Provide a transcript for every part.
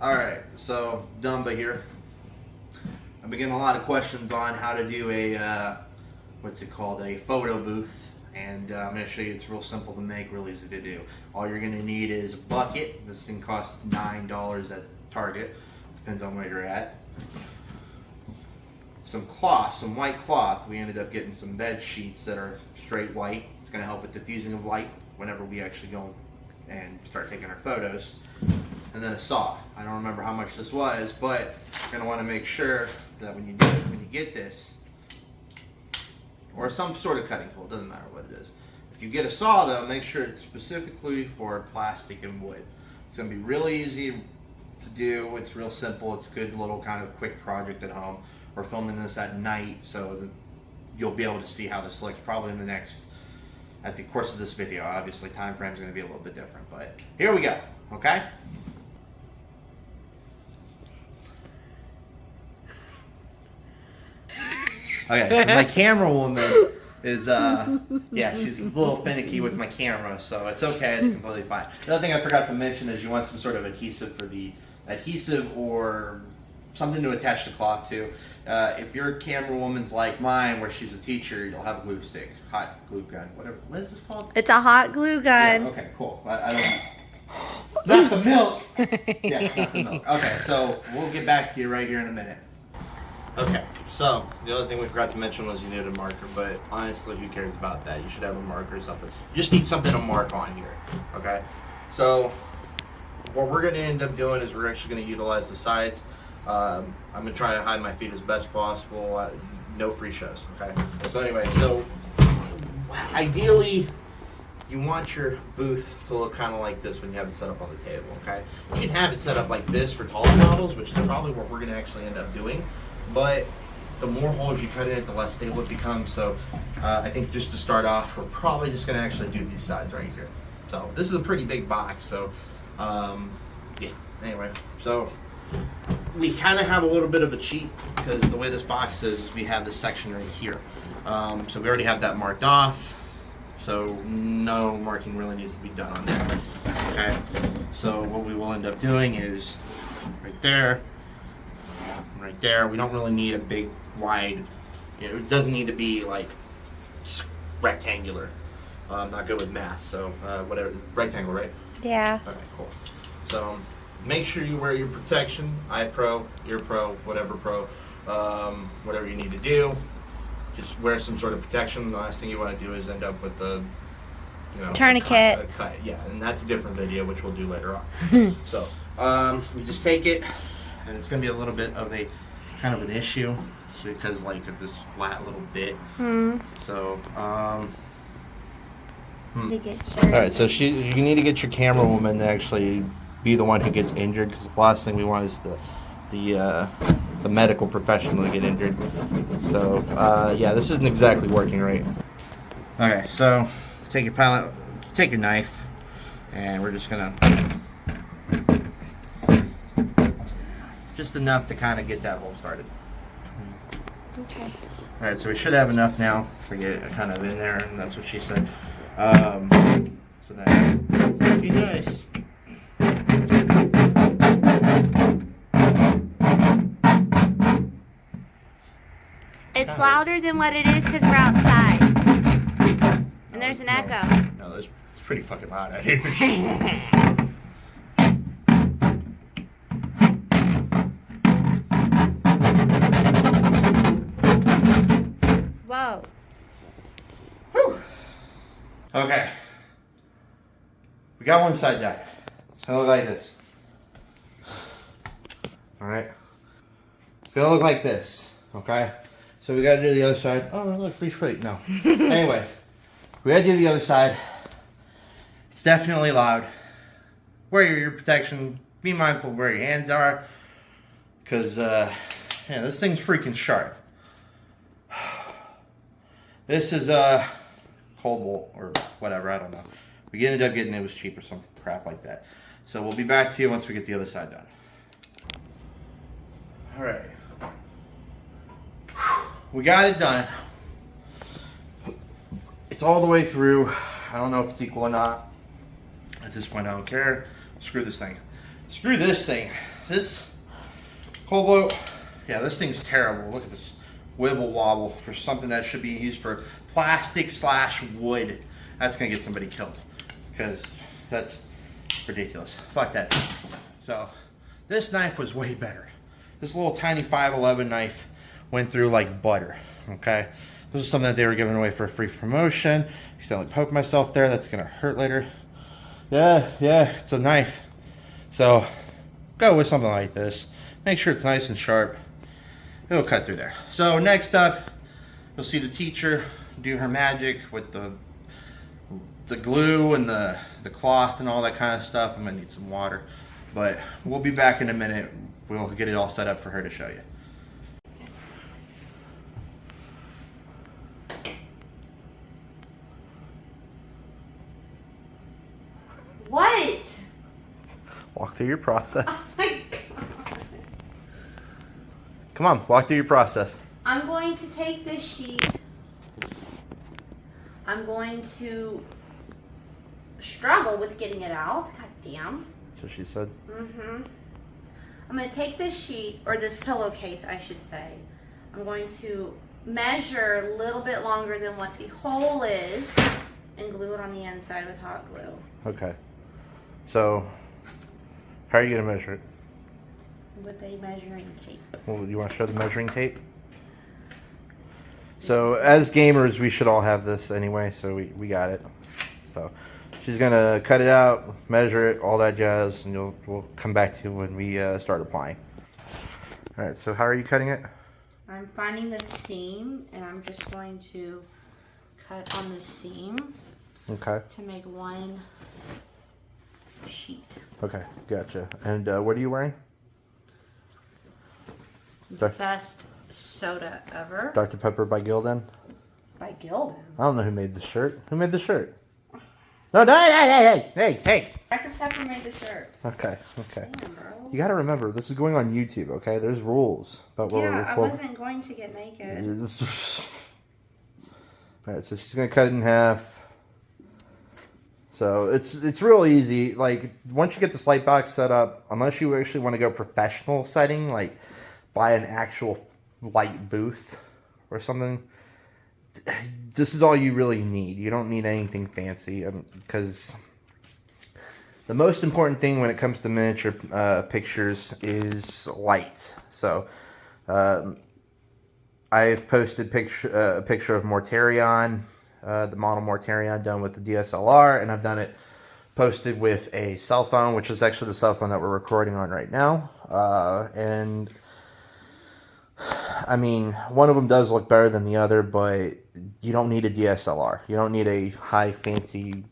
Alright, so Dumba here. I've been getting a lot of questions on how to do a, what's it called, a photo booth. And I'm going to show you. It's real simple to make, real easy to do. All you're going to need is a bucket. This thing costs $9 at Target. Depends on where you're at. Some cloth, some white cloth. We ended up getting some bed sheets that are straight white. It's going to help with diffusing of light whenever we actually go and start taking our photos. And then a saw. I don't remember how much this was, but you're going to want to make sure that when you get this, or some sort of cutting tool, it doesn't matter what it is. If you get a saw though, make sure it's specifically for plastic and wood. It's going to be real easy to do. It's real simple. It's a good little kind of quick project at home. We're filming this at night, so that you'll be able to see how this looks probably in at the course of this video. Obviously time frames are going to be a little bit different, but here we go, okay? Okay, so my camera woman is, yeah, she's a little finicky with my camera, so it's okay, it's completely fine. The other thing I forgot to mention is you want some sort of adhesive for the adhesive or something to attach the cloth to. If your camera woman's like mine, where she's a teacher, you'll have a glue stick, hot glue gun, whatever. What is this called? It's a hot glue gun. Yeah, okay, cool. I don't. Not the milk. Yeah, not the milk. Okay, so we'll get back to you right here in a minute. Okay, so the other thing we forgot to mention was you needed a marker, but honestly, who cares about that? You should have a marker or something. You just need something to mark on here, okay? So what we're going to end up doing is we're actually going to utilize the sides. I'm going to try to hide my feet as best possible. No free shows, okay? So anyway, so ideally, you want your booth to look kind of like this when you have it set up on the table, okay? You can have it set up like this for taller models, which is probably what we're going to actually end up doing. But the more holes you cut in it, the less stable it becomes. So I think just to start off, we're probably just going to actually do these sides right here. So this is a pretty big box. So yeah, anyway. So we kind of have a little bit of a cheat because the way this box is we have this section right here. So we already have that marked off. So no marking really needs to be done on there. Okay. So what we will end up doing is right there. Right there, we don't really need a big, wide, it doesn't need to be like rectangular. I'm not good with math, so whatever, rectangle, right? Yeah. Okay, cool. So make sure you wear your protection, eye pro, ear pro, whatever pro, whatever you need to do. Just wear some sort of protection. The last thing you want to do is end up with the, tourniquet. A cut, yeah, and that's a different video, which we'll do later on. So we just take it. And it's going to be a little bit of a kind of an issue because like of this flat little bit. So, all right. So you need to get your camera woman to actually be the one who gets injured because the last thing we want is the medical professional to get injured. So yeah, this isn't exactly working right. Okay, so take your knife, and we're just gonna. Just enough to kind of get that hole started. Okay. Alright, so we should have enough now to get it kind of in there, and that's what she said. So then, be nice. It's louder than what it is because we're outside. And there's an echo. No, it's pretty fucking loud out here. Whoa. Whew. Okay. We got one side done. It's gonna look like this. Alright. It's gonna look like this. Okay? So we gotta do the other side. Oh, look, free freight. No. Anyway, we gotta do the other side. It's definitely loud. Wear your protection. Be mindful of where your hands are. Because, yeah, this thing's freaking sharp. This is a cold bolt or whatever, I don't know. We ended up getting it was cheap or some crap like that. So we'll be back to you once we get the other side done. Alright. We got it done. It's all the way through. I don't know if it's equal or not. At this point I don't care. Screw this thing. Screw this thing. This cold blow, yeah, this thing's terrible. Look at this wibble wobble for something that should be used for plastic / wood. That's gonna get somebody killed because that's ridiculous. Fuck that. So this knife was way better. This little tiny 511 knife went through like butter. Okay, this is something that they were giving away for a free promotion. Accidentally poke myself there. That's gonna hurt later. Yeah, it's a knife. So go with something like this. Make sure it's nice and sharp. It'll cut through there. So next up, you'll see the teacher do her magic with the glue and the cloth and all that kind of stuff. I'm gonna need some water, but we'll be back in a minute. We'll get it all set up for her to show you. What? Walk through your process. Oh my god. Come on, walk through your process. I'm going to take this sheet. I'm going to struggle with getting it out. God damn. That's what she said. Mm-hmm. I'm going to take this sheet, or this pillowcase, I should say. I'm going to measure a little bit longer than what the hole is and glue it on the inside with hot glue. Okay. So, how are you going to measure it? With a measuring tape. Well, you want to show the measuring tape? So, as gamers, we should all have this anyway, so we got it. So, she's going to cut it out, measure it, all that jazz, and we'll come back to you when we start applying. All right, so how are you cutting it? I'm finding the seam, and I'm just going to cut on the seam Okay. to make one sheet. Okay, gotcha. And what are you wearing? Best soda ever. Dr. Pepper by Gildan? By Gildan. I don't know who made the shirt. Who made the shirt? No, hey. Dr. Pepper made the shirt. Okay. Damn, bro. You gotta remember, this is going on YouTube, okay? There's rules about what Yeah, we're I wasn't going to get naked. Alright, so she's gonna cut it in half. So it's real easy. Like, once you get the slide box set up, unless you actually want to go professional setting, like buy an actual light booth or something, this is all you really need. You don't need anything fancy, because the most important thing when it comes to miniature pictures is light. So I've posted a picture of Mortarion, the model Mortarion done with the DSLR, and I've done it posted with a cell phone, which is actually the cell phone that we're recording on right now. And I mean, one of them does look better than the other, but you don't need a DSLR. You don't need a high fancy,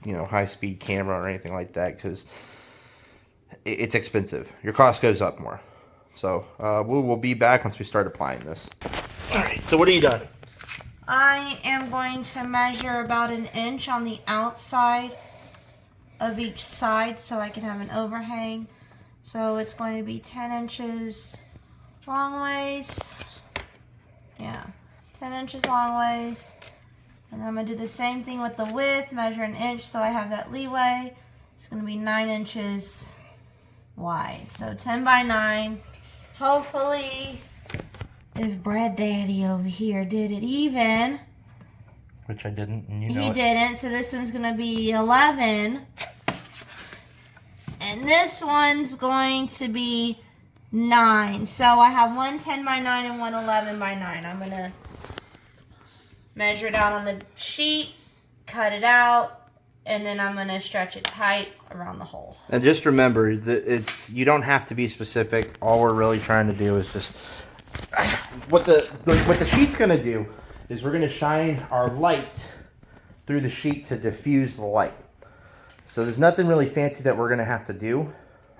high speed camera or anything like that, because it's expensive. Your cost goes up more. So we will be back once we start applying this. All right, so what are you done? I am going to measure about 1 inch on the outside of each side so I can have an overhang. So it's going to be 10 inches long ways. Yeah, 10 inches long ways. And I'm going to do the same thing with the width, measure 1 inch so I have that leeway. It's going to be 9 inches wide. So 10 by 9. Hopefully, if Brad Daddy over here did it even. Which I didn't, and He didn't, so this one's going to be 11. And this one's going to be 9. So I have one 10 by 9 and one 11 by 9. I'm going to measure it out on the sheet, cut it out, and then I'm going to stretch it tight around the hole. And just remember that you don't have to be specific. All we're really trying to do is just what the sheet's going to do is we're going to shine our light through the sheet to diffuse the light. So there's nothing really fancy that we're going to have to do.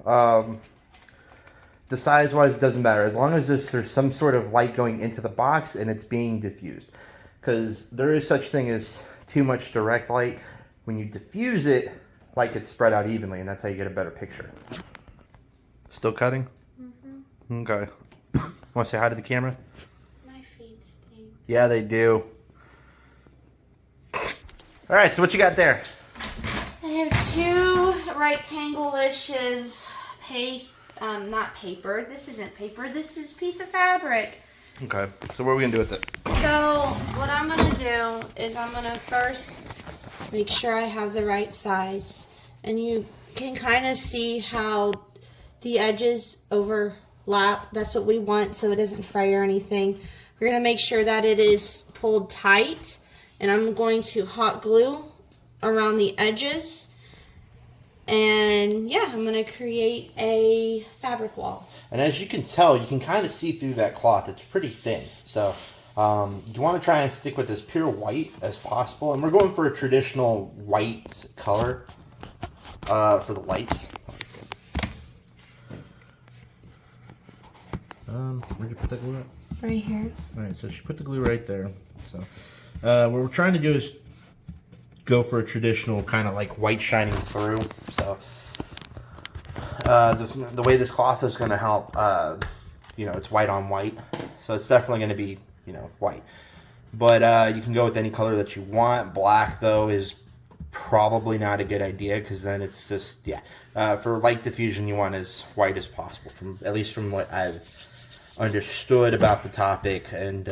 The size-wise, it doesn't matter. As long as there's some sort of light going into the box and it's being diffused. Because there is such thing as too much direct light. When you diffuse it, light gets spread out evenly, and that's how you get a better picture. Still cutting? Mm-hmm. Okay. Want to say hi to the camera? My feet stink. Yeah, they do. All right, so what you got there? I have two rectangle-ish not paper. This isn't paper. This is a piece of fabric. Okay. So what are we gonna do with it? So what I'm gonna do is I'm gonna first make sure I have the right size, and you can kind of see how the edges overlap. That's what we want, so it doesn't fray or anything. We're gonna make sure that it is pulled tight, and I'm going to hot glue around the edges. And yeah, I'm going to create a fabric wall. And as you can tell, you can kind of see through that cloth. It's pretty thin. So you want to try and stick with as pure white as possible. And we're going for a traditional white color for the lights. Where'd you put that glue at? Right here. All right, so she put the glue right there. So what we're trying to do is go for a traditional kind of like white shining through. So the way this cloth is going to help, you know, it's white on white, so it's definitely going to be, you know, white. But you can go with any color that you want. Black though is probably not a good idea, because then it's just, yeah. For light diffusion, you want as white as possible, from at least from what I've understood about the topic. And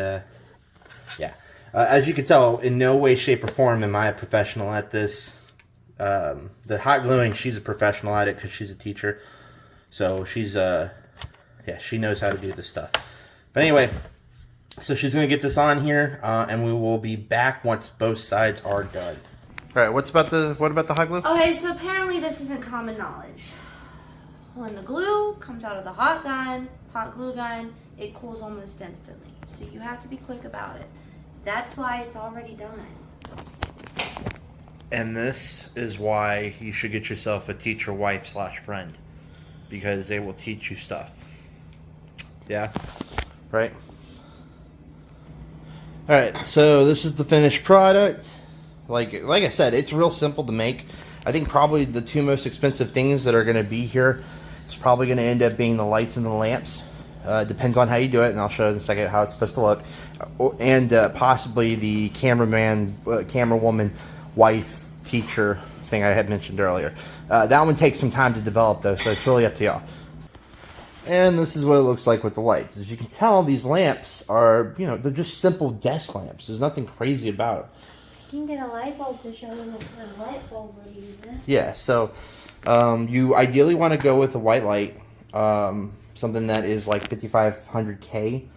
yeah. As you can tell, in no way, shape, or form am I a professional at this. The hot gluing, she's a professional at it because she's a teacher. So she's, yeah, she knows how to do this stuff. But anyway, so she's going to get this on here, and we will be back once both sides are done. All right, what about the hot glue? Okay, so apparently this isn't common knowledge. When the glue comes out of the hot glue gun, it cools almost instantly. So you have to be quick about it. That's why it's already done. And this is why you should get yourself a teacher wife / friend, because they will teach you stuff. Yeah? Right? Alright, so this is the finished product. Like I said, it's real simple to make. I think probably the two most expensive things that are going to be here is probably going to end up being the lights and the lamps. Depends on how you do it, and I'll show you in a second how it's supposed to look. And possibly the cameraman, camera woman, wife, teacher thing I had mentioned earlier. That one takes some time to develop though, so it's really up to y'all. And this is what it looks like with the lights. As you can tell, these lamps are, you know, they're just simple desk lamps. There's nothing crazy about it. You can get a light bulb to show them what kind of light bulb we're using. Yeah, so you ideally want to go with a white light. Something that is like 5500K.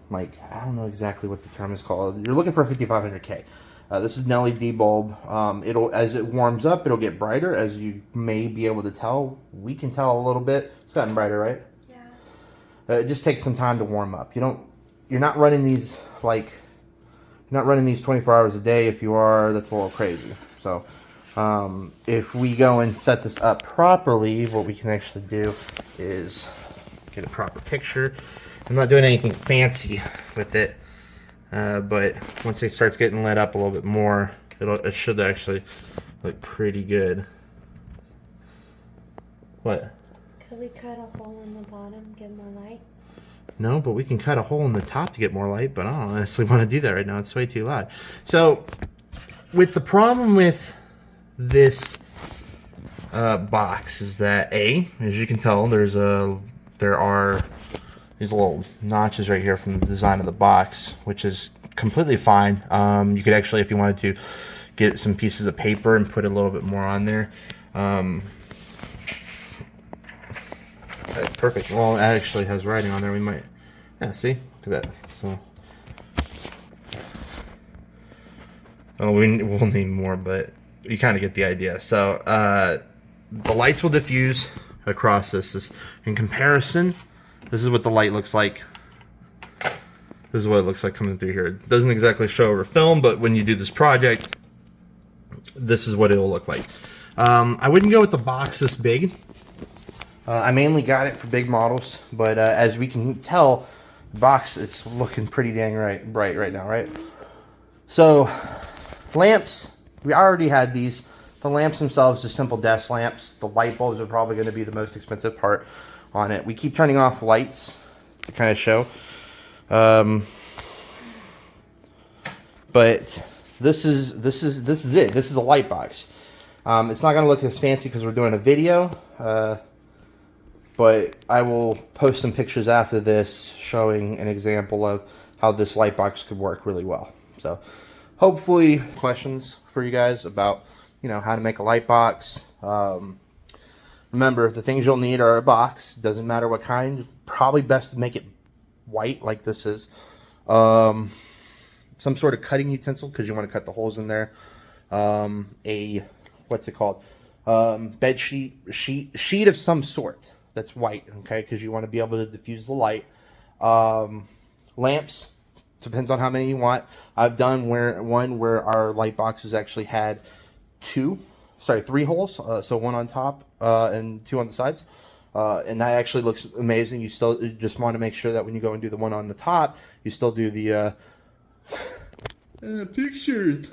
Like, I don't know exactly what the term is called. You're looking for a 5500K. This is an LED bulb. It'll, as it warms up, it'll get brighter, as you may be able to tell. We can tell a little bit. It's gotten brighter, right? Yeah. It just takes some time to warm up. You're not running these like, you're not running these 24 hours a day. If you are, that's a little crazy. So, if we go and set this up properly, what we can actually do is get a proper picture. I'm not doing anything fancy with it, but once it starts getting lit up a little bit more, it should actually look pretty good. What? Could we cut a hole in the bottom, get more light? No, but we can cut a hole in the top to get more light, but I don't honestly want to do that right now. It's way too loud. So, with the problem with this box is that, as you can tell, there are these little notches right here from the design of the box, which is completely fine. You could actually, if you wanted to, get some pieces of paper and put a little bit more on there. Perfect. Well, it actually has writing on there. We might, yeah, see? Look at that. So, well, we'll need more, but you kind of get the idea. So, the lights will diffuse across this. In comparison, this is what the light looks like. This is what it looks like coming through here. It doesn't exactly show over film, but when you do this project, this is what it will look like. I wouldn't go with the box this big. I mainly got it for big models, but as we can tell, the box is looking pretty dang bright right now, right? So, lamps, we already had these. The lamps themselves are simple desk lamps. The light bulbs are probably going to be the most expensive part on it. We keep turning off lights to kind of show. But this is it. This is a light box. It's not going to look as fancy because we're doing a video. but I will post some pictures after this showing an example of how this light box could work really well. So hopefully questions for you guys about, you know, how to make a light box. Remember, the things you'll need are a box. Doesn't matter what kind. Probably best to make it white like this is. Some sort of cutting utensil because you want to cut the holes in there. What's it called? Bed sheet of some sort that's white, okay, because you want to be able to diffuse the light. Lamps, depends on how many you want. I've done one where our light boxes actually had three holes, so one on top and two on the sides, and that actually looks amazing. You just want to make sure that when you go and do the one on the top, you still do the pictures.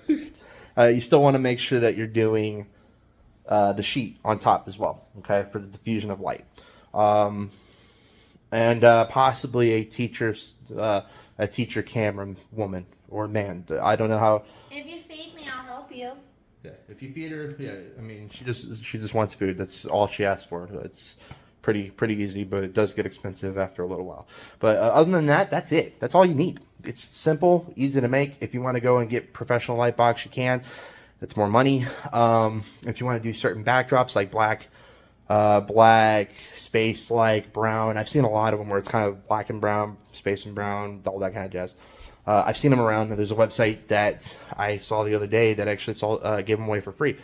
You still want to make sure that you're doing the sheet on top as well, okay, for the diffusion of light. And possibly a teacher camera woman or man. I don't know how. If you feed me, I'll help you. Yeah, if you feed her, yeah, I mean, she just wants food. That's all she asks for. It's pretty easy, but it does get expensive after a little while. But other than that, that's it. That's all you need. It's simple, easy to make. If you want to go and get professional light box, you can. It's more money. If you want to do certain backdrops like black, space, like brown. I've seen a lot of them where it's kind of black and brown, space and brown, all that kind of jazz. I've seen them around. There's a website that I saw the other day that actually gave them away for free.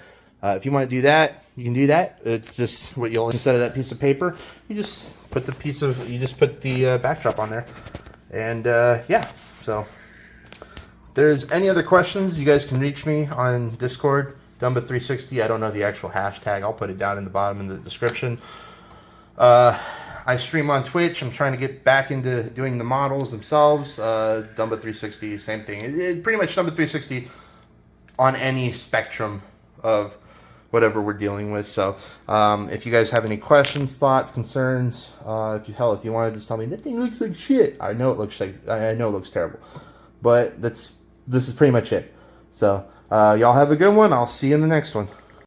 If you want to do that, you can do that. It's just what you'll, instead of that piece of paper, you just put the backdrop on there, and yeah. So if there's any other questions, you guys can reach me on Discord, Dumba360. I don't know the actual hashtag. I'll put it down in the bottom in the description. I stream on Twitch. I'm trying to get back into doing the models themselves. Dumba360, same thing. Pretty much Dumba360 on any spectrum of whatever we're dealing with. So if you guys have any questions, thoughts, concerns, if you want to just tell me that thing looks like shit. I know it looks terrible, but this is pretty much it. So y'all have a good one. I'll see you in the next one.